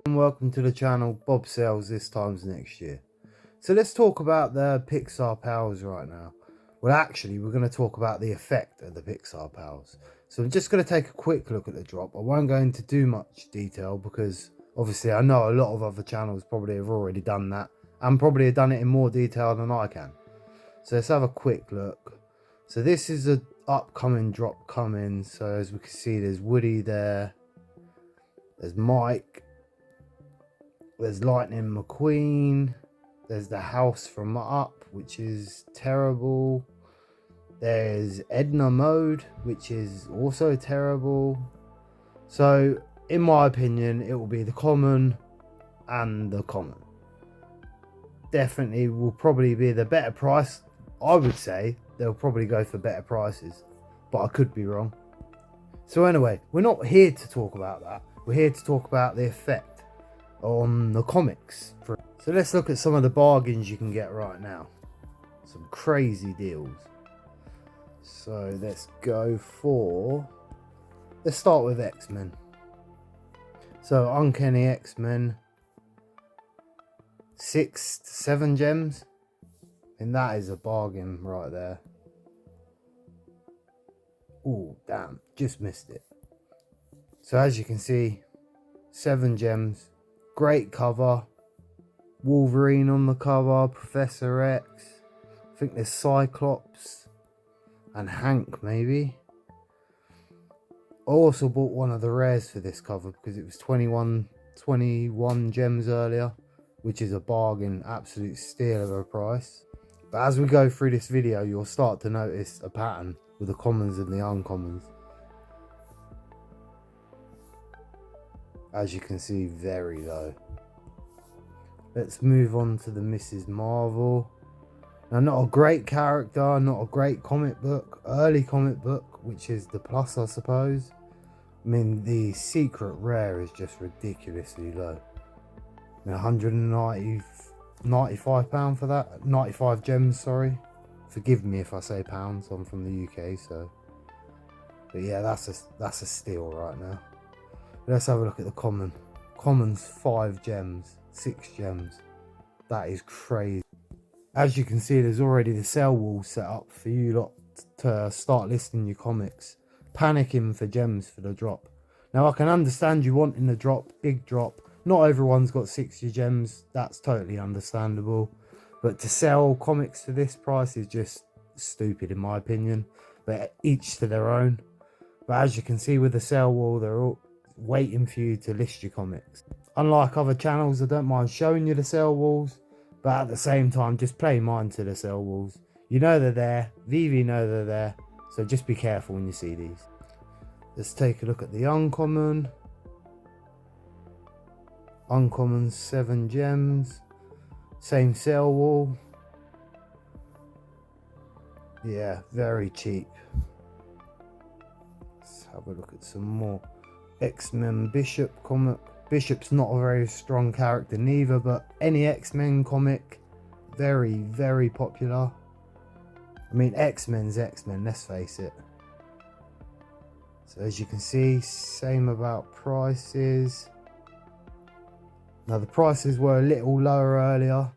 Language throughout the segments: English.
And welcome to the channel. Bob Sells this times next year. So let's talk about the Pixar powers right now. Well, actually, we're going to talk about the effect of the Pixar powers. So I'm just going to take a quick look at the drop. I won't go into too much detail because obviously I know a lot of other channels probably have already done that and probably have done it in more detail than I can. So let's have a quick look. So this is an upcoming drop coming. So as we can see, there's Woody there. There's Mike. There's Lightning McQueen. There's the house from Up, which is terrible. There's Edna Mode, which is also terrible. So, in my opinion, it will be the common and the common. Definitely will probably be the better price. I would say they'll probably go for better prices, but I could be wrong. So anyway, we're not here to talk about that. We're here to talk about the effect on the comics. So let's look at some of the bargains you can get right now. Some crazy deals. So let's go for, let's start with X-Men. So Uncanny X-Men, 6 to 7 gems, and that is a bargain right there. Oh damn, just missed it. So as you can see, 7 gems, great cover. Wolverine on the cover, Professor X, I think there's Cyclops and Hank maybe. I also bought one of the rares for this cover because it was 21 gems earlier, which is a bargain, absolute steal of a price. But as we go through this video, you'll start to notice a pattern with the commons and the uncommons. As you can see, very low. Let's move on to the Mrs. Marvel. Now, not a great character, not a great comic book, early comic book, which is the plus, I suppose. I mean, the secret rare is just ridiculously low. I mean, £195 for that, 95 gems, sorry. Forgive me if I say pounds, I'm from the UK, so. But yeah, that's a steal right now. Let's have a look at the common. Common's 5 gems. 6 gems. That is crazy. As you can see, there's already the sell wall set up for you lot to start listing your comics, panicking for gems for the drop. Now I can understand you wanting the drop, big drop. Not everyone's got 60 gems, that's totally understandable, but to sell comics for this price is just stupid in my opinion, but each to their own. But as you can see with the sell wall, they're all waiting for you to list your comics. Unlike other channels, I don't mind showing you the sell walls, but at the same time, just play mine to the sell walls. You know they're there, VEVE know they're there, so just be careful when you see these. Let's take a look at the uncommon. Uncommon 7 gems, same sell wall. Yeah, very cheap. Let's have a look at some more. X-Men Bishop comic. Bishop's not a very strong character neither, but any X-Men comic, very, very popular. I mean, X-Men's X-Men, let's face it. So as you can see, same about prices. Now the prices were a little lower earlier,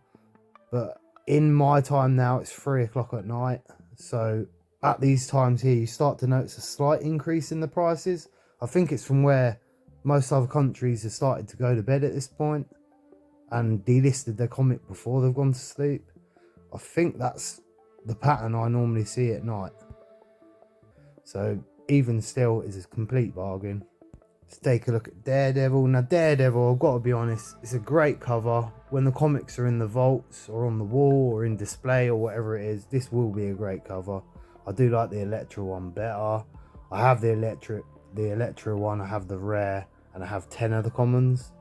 but in my time now, it's 3 o'clock at night. So at these times here, you start to notice a slight increase in the prices. I think it's from where most other countries have started to go to bed at this point and delisted their comic before they've gone to sleep. I think that's the pattern I normally see at night. So even still is a complete bargain. Let's take a look at Daredevil. Now Daredevil, I've got to be honest, it's a great cover. When the comics are in the vaults or on the wall or in display or whatever it is, this will be a great cover. I do like the Elektra one better. I have the Elektra one, I have the rare, and I have 10 of the commons.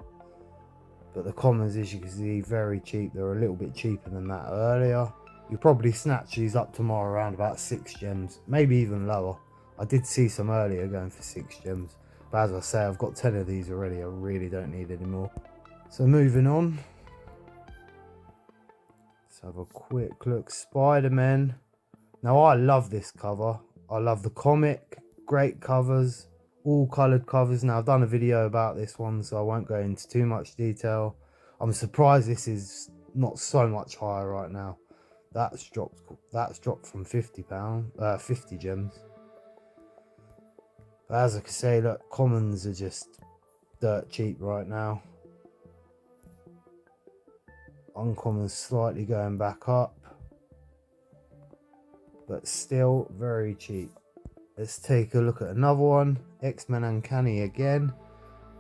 But the commons, as you can see, very cheap. They're a little bit cheaper than that earlier. You'll probably snatch these up tomorrow around about 6 gems, maybe even lower. I did see some earlier going for 6 gems. But as I say, I've got 10 of these already. I really don't need any more. So moving on. Let's have a quick look. Spider-Man. Now I love this cover. I love the comic. Great covers. all coloured covers. Now I've done a video about this one, so I won't go into too much detail. I'm surprised this is not so much higher right now. That's dropped from £50, 50 gems. But as I can say, look, commons are just dirt cheap right now. Uncommons slightly going back up, but still very cheap. Let's take a look at another one. X-Men Uncanny again.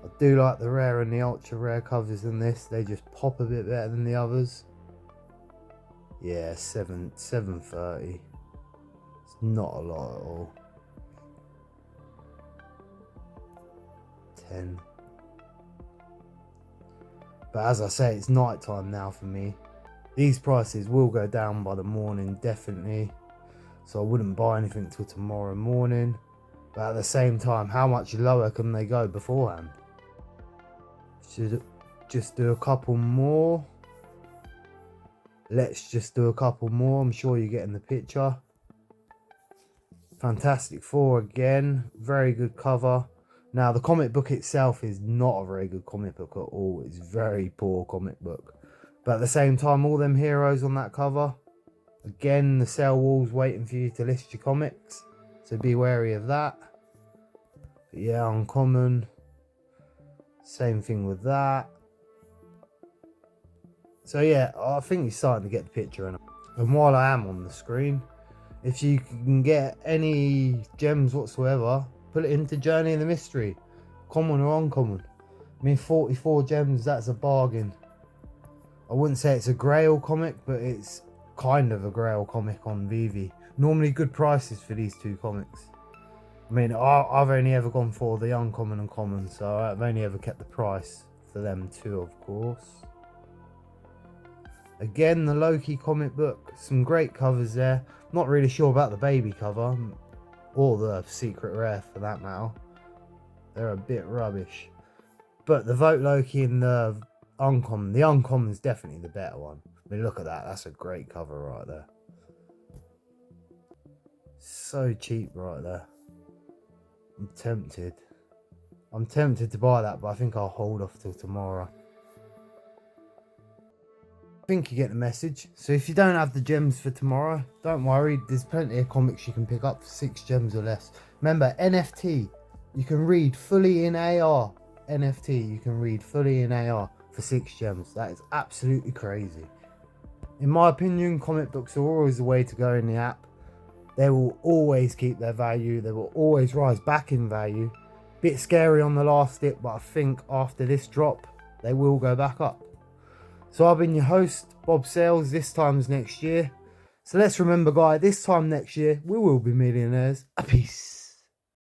I do like the rare and the ultra rare covers in this. They just pop a bit better than the others. Yeah, 730. It's not a lot at all. 10. But as I say, it's night time now for me. These prices will go down by the morning, definitely. So I wouldn't buy anything till tomorrow morning. But at the same time, how much lower can they go beforehand? Should just do a couple more. Let's just do a couple more. I'm sure you're getting the picture. Fantastic Four again. Very good cover. Now, the comic book itself is not a very good comic book at all. It's a very poor comic book. But at the same time, all them heroes on that cover. Again, the sale wall's waiting for you to list your comics. So be wary of that. But yeah, uncommon. Same thing with that. So yeah, I think you're starting to get the picture. And while I am on the screen, if you can get any gems whatsoever, put it into Journey of the Mystery. Common or uncommon. I mean, 44 gems, that's a bargain. I wouldn't say it's a grail comic, but it's kind of a grail comic on VEVE. Normally good prices for these two comics. I mean, I've only ever gone for the uncommon and common, so I've only ever kept the price for them too, of course. Again, the Loki comic book, some great covers there. Not really sure about the baby cover, or the secret rare for that matter. They're a bit rubbish. But the Vote Loki and the uncommon is definitely the better one. I mean, look at that, that's a great cover right there. So cheap right there. I'm tempted. I'm tempted to buy that, but I think I'll hold off till tomorrow. I think you get the message. So if you don't have the gems for tomorrow, don't worry. There's plenty of comics you can pick up for 6 gems or less. Remember, NFT, you can read fully in AR. NFT, you can read fully in AR for 6 gems. That is absolutely crazy. In my opinion, comic books are always the way to go in the app. They will always keep their value. They will always rise back in value. Bit scary on the last dip, but I think after this drop, they will go back up. So I've been your host, Bob Sales. This time's next year. So let's remember, guys, this time next year, we will be millionaires. Peace.